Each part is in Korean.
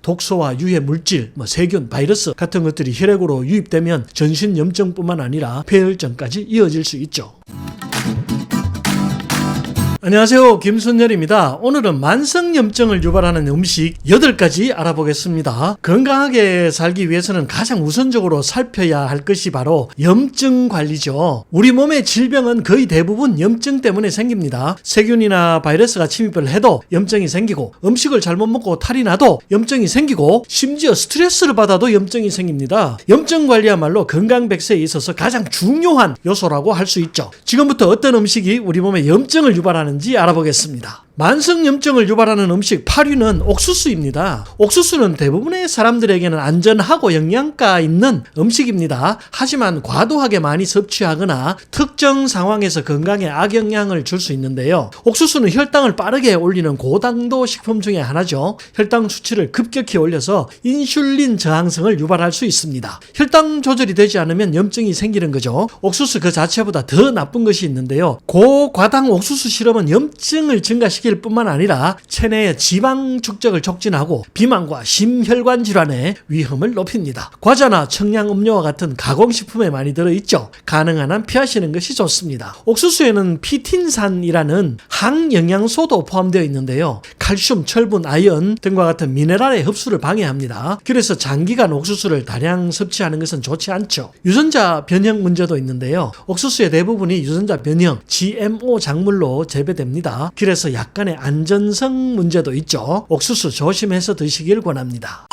독소와 유해 물질, 세균, 바이러스 같은 것들이 혈액으로 유입되면 전신염증뿐만 아니라 폐혈증까지 이어질 수 있죠. 안녕하세요, 김순열입니다. 오늘은 만성염증을 유발하는 음식 8가지 알아보겠습니다. 건강하게 살기 위해서는 가장 우선적으로 살펴야 할 것이 바로 염증 관리죠. 우리 몸의 질병은 거의 대부분 염증 때문에 생깁니다. 세균이나 바이러스가 침입을 해도 염증이 생기고, 음식을 잘못 먹고 탈이 나도 염증이 생기고, 심지어 스트레스를 받아도 염증이 생깁니다. 염증 관리야말로 건강 백세에 있어서 가장 중요한 요소라고 할 수 있죠. 지금부터 어떤 음식이 우리 몸에 염증을 유발하는 알아보겠습니다. 만성염증을 유발하는 음식 8위는 옥수수입니다. 옥수수는 대부분의 사람들에게는 안전하고 영양가 있는 음식입니다. 하지만 과도하게 많이 섭취하거나 특정 상황에서 건강에 악영향을 줄 수 있는데요. 옥수수는 혈당을 빠르게 올리는 고당도 식품 중에 하나죠. 혈당 수치를 급격히 올려서 인슐린 저항성을 유발할 수 있습니다. 혈당 조절이 되지 않으면 염증이 생기는 거죠. 옥수수 그 자체보다 더 나쁜 것이 있는데요. 고과당 옥수수 시럽은 염증을 증가시킬 뿐만 아니라 체내의 지방 축적을 촉진하고 비만과 심혈관 질환의 위험을 높입니다. 과자나 청량음료와 같은 가공식품에 많이 들어있죠. 가능한 한 피하시는 것이 좋습니다. 옥수수에는 피틴산이라는 항영양소도 포함되어 있는데요. 칼슘, 철분, 아연 등과 같은 미네랄의 흡수를 방해합니다. 그래서 장기간 옥수수를 다량 섭취하는 것은 좋지 않죠. 유전자 변형 문제도 있는데요. 옥수수의 대부분이 유전자 변형, GMO 작물로 재배됩니다. 그래서 약간의 안전성 문제도 있죠. 옥수수 조심해서 드시길 권합니다.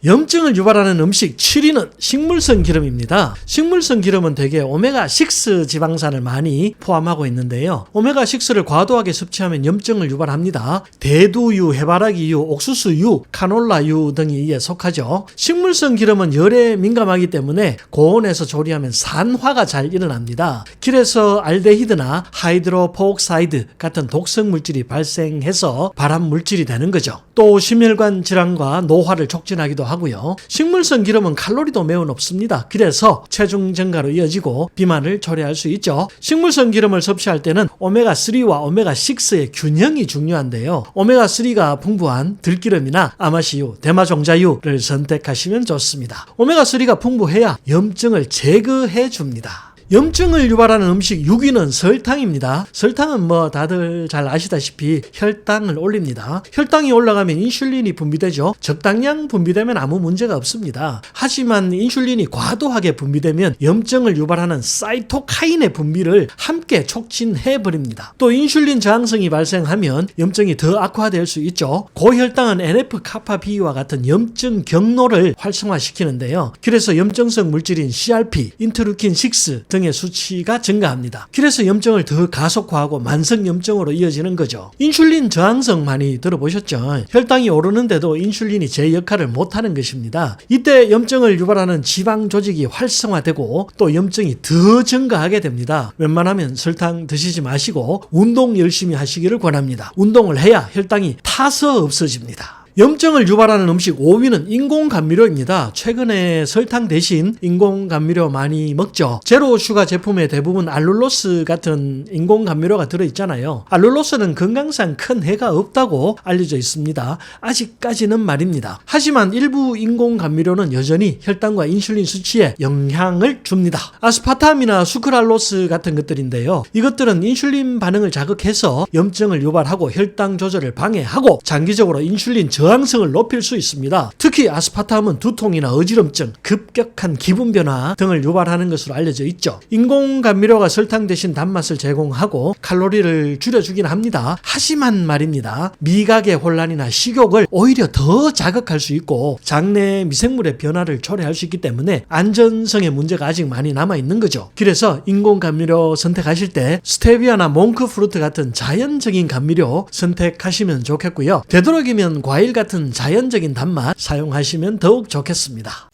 염증을 유발하는 음식 7위는 식물성 기름입니다. 식물성 기름은 대개 오메가6 지방산을 많이 포함하고 있는데요. 오메가6를 과도하게 섭취하면 염증을 유발합니다. 대두유, 해바라기유, 옥수수유, 카놀라유 등이 이에 속하죠. 식물성 기름은 열에 민감하기 때문에 고온에서 조리하면 산화가 잘 일어납니다. 그래서 알데히드나 하이드로포옥사이드 같은 독성 물질이 발생해서 발암 물질이 되는 거죠. 또 심혈관 질환과 노화를 촉진하기도 하고요. 식물성 기름은 칼로리도 매우 높습니다. 그래서 체중 증가로 이어지고 비만을 초래할 수 있죠. 식물성 기름을 섭취할 때는 오메가3와 오메가6의 균형이 중요한데요. 오메가3가 풍부한 들기름이나 아마시유, 대마종자유를 선택하시면 좋습니다. 오메가3가 풍부해야 염증을 제거해 줍니다. 염증을 유발하는 음식 6위는 설탕입니다. 설탕은 다들 잘 아시다시피 혈당을 올립니다. 혈당이 올라가면 인슐린이 분비되죠. 적당량 분비되면 아무 문제가 없습니다. 하지만 인슐린이 과도하게 분비되면 염증을 유발하는 사이토카인의 분비를 함께 촉진해버립니다. 또 인슐린 저항성이 발생하면 염증이 더 악화될 수 있죠. 고혈당은 NF-kappa-B와 같은 염증 경로를 활성화시키는데요. 그래서 염증성 물질인 CRP, 인터루킨-6 등의 수치가 증가합니다. 그래서 염증을 더 가속화하고 만성염증으로 이어지는 거죠. 인슐린 저항성 많이 들어보셨죠? 혈당이 오르는데도 인슐린이 제 역할을 못하는 것입니다. 이때 염증을 유발하는 지방 조직이 활성화되고 또 염증이 더 증가하게 됩니다. 웬만하면 설탕 드시지 마시고 운동 열심히 하시기를 권합니다. 운동을 해야 혈당이 타서 없어집니다. 염증을 유발하는 음식 5위는 인공감미료입니다. 최근에 설탕 대신 인공감미료 많이 먹죠. 제로 슈가 제품에 대부분 알룰로스 같은 인공감미료가 들어있잖아요. 알룰로스는 건강상 큰 해가 없다고 알려져 있습니다. 아직까지는 말입니다. 하지만 일부 인공감미료는 여전히 혈당과 인슐린 수치에 영향을 줍니다. 아스파탐이나 수크랄로스 같은 것들인데요. 이것들은 인슐린 반응을 자극해서 염증을 유발하고 혈당 조절을 방해하고 장기적으로 인슐린 저항성을 높일 수 있습니다. 특히 아스파탐은 두통이나 어지럼증, 급격한 기분 변화 등을 유발하는 것으로 알려져 있죠. 인공감미료가 설탕 대신 단맛을 제공하고 칼로리를 줄여주긴 합니다. 하지만 말입니다. 미각의 혼란이나 식욕을 오히려 더 자극할 수 있고 장내 미생물의 변화를 초래할 수 있기 때문에 안전성의 문제가 아직 많이 남아있는 거죠. 그래서 인공감미료 선택하실 때 스테비아나 몽크프루트 같은 자연적인 감미료 선택하시면 좋겠고요. 되도록이면 과일 같은 자연적인 단맛 사용하시면 더욱 좋겠습니다.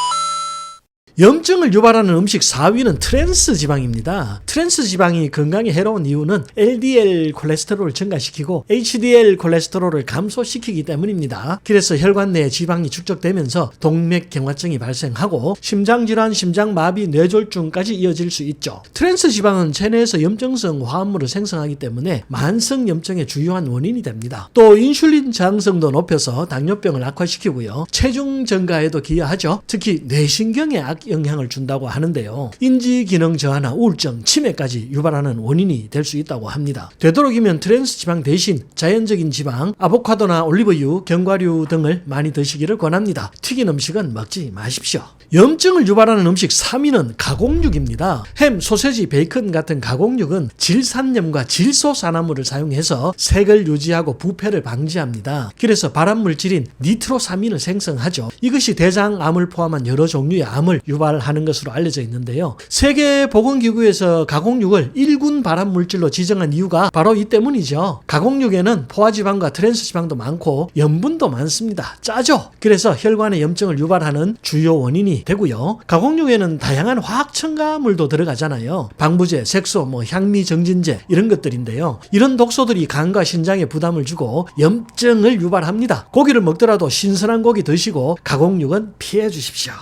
염증을 유발하는 음식 4위는 트랜스 지방입니다. 트랜스 지방이 건강에 해로운 이유는 LDL 콜레스테롤을 증가시키고 HDL 콜레스테롤을 감소시키기 때문입니다. 그래서 혈관 내에 지방이 축적되면서 동맥경화증이 발생하고 심장질환, 심장마비, 뇌졸중까지 이어질 수 있죠. 트랜스 지방은 체내에서 염증성 화합물을 생성하기 때문에 만성 염증의 주요한 원인이 됩니다. 또 인슐린 저항성도 높여서 당뇨병을 악화시키고요. 체중 증가에도 기여하죠. 특히 뇌신경에 악영향을 준다고 하는데요. 인지기능 저하나 우울증, 치매까지 유발하는 원인이 될 수 있다고 합니다. 되도록이면 트랜스 지방 대신 자연적인 지방, 아보카도나 올리브유, 견과류 등을 많이 드시기를 권합니다. 튀긴 음식은 먹지 마십시오. 염증을 유발하는 음식 3위는 가공육입니다. 햄, 소세지, 베이컨 같은 가공육은 질산염과 질소산화물을 사용해서 색을 유지하고 부패를 방지합니다. 그래서 발암물질인 니트로사민을 생성하죠. 이것이 대장암을 포함한 여러 종류의 암을 유발하는 것으로 알려져 있는데요. 세계보건기구에서 가공육을 1군 발암물질로 지정한 이유가 바로 이 때문이죠. 가공육에는 포화지방과 트랜스지방도 많고 염분도 많습니다. 짜죠. 그래서 혈관의 염증을 유발하는 주요 원인이 되고요. 가공육에는 다양한 화학 첨가물도 들어가잖아요. 방부제, 색소, 향미 정진제 이런 것들인데요. 이런 독소들이 간과 신장에 부담을 주고 염증을 유발합니다. 고기를 먹더라도 신선한 고기 드시고 가공육은 피해 주십시오.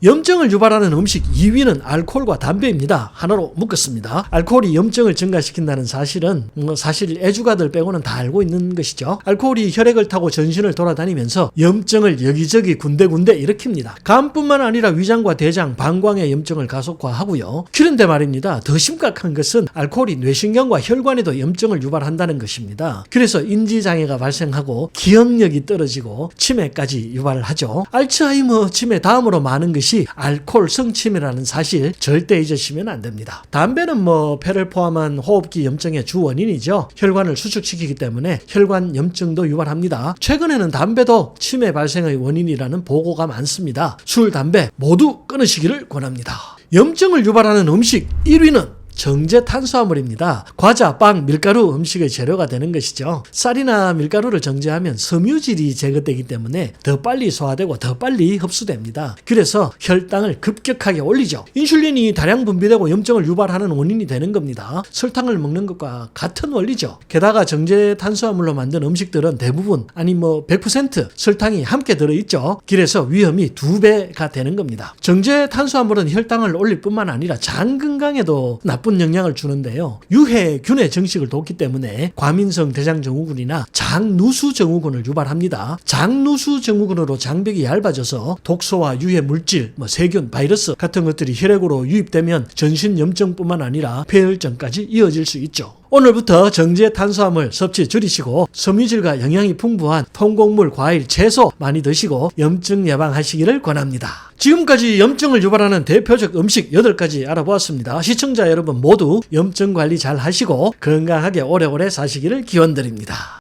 염증을 유발하는 음식 2위는 알코올과 담배입니다. 하나로 묶었습니다. 알코올이 염증을 증가시킨다는 사실은 사실 애주가들 빼고는 다 알고 있는 것이죠. 알코올이 혈액을 타고 전신을 돌아다니면서 염증을 여기저기 군데군데 일으킵니다. 간뿐만 아니라 위장과 대장, 방광의 염증을 가속화하고요. 그런데 말입니다. 더 심각한 것은 알코올이 뇌신경과 혈관에도 염증을 유발한다는 것입니다. 그래서 인지장애가 발생하고 기억력이 떨어지고 치매까지 유발하죠. 알츠하이머 치매 다음으로 많은 것이 알코올 성침이라는 사실 절대 잊으시면 안 됩니다. 담배는 폐를 포함한 호흡기 염증의 주 원인이죠. 혈관을 수축시키기 때문에 혈관 염증도 유발합니다. 최근에는 담배도 치매 발생의 원인이라는 보고가 많습니다. 술, 담배 모두 끊으시기를 권합니다. 염증을 유발하는 음식 1위는 정제 탄수화물입니다. 과자, 빵, 밀가루 음식의 재료가 되는 것이죠. 쌀이나 밀가루를 정제하면 섬유질이 제거되기 때문에 더 빨리 소화되고 더 빨리 흡수됩니다. 그래서 혈당을 급격하게 올리죠. 인슐린이 다량 분비되고 염증을 유발하는 원인이 되는 겁니다. 설탕을 먹는 것과 같은 원리죠. 게다가 정제 탄수화물로 만든 음식들은 대부분 100% 설탕이 함께 들어있죠. 그래서 위험이 2배가 되는 겁니다. 정제 탄수화물은 혈당을 올릴 뿐만 아니라 장 건강에도 나쁜 영향을 주는데요. 유해균의 정식을 돕기 때문에 과민성 대장증후군이나 장누수증후군을 유발합니다. 장누수증후군으로 장벽이 얇아져서 독소와 유해 물질, 세균, 바이러스 같은 것들이 혈액으로 유입되면 전신 염증뿐만 아니라 폐혈증까지 이어질 수 있죠. 오늘부터 정제 탄수화물 섭취 줄이시고 섬유질과 영양이 풍부한 통곡물, 과일, 채소 많이 드시고 염증 예방하시기를 권합니다. 지금까지 염증을 유발하는 대표적 음식 8가지 알아보았습니다. 시청자 여러분 모두 염증 관리 잘 하시고 건강하게 오래오래 사시기를 기원드립니다.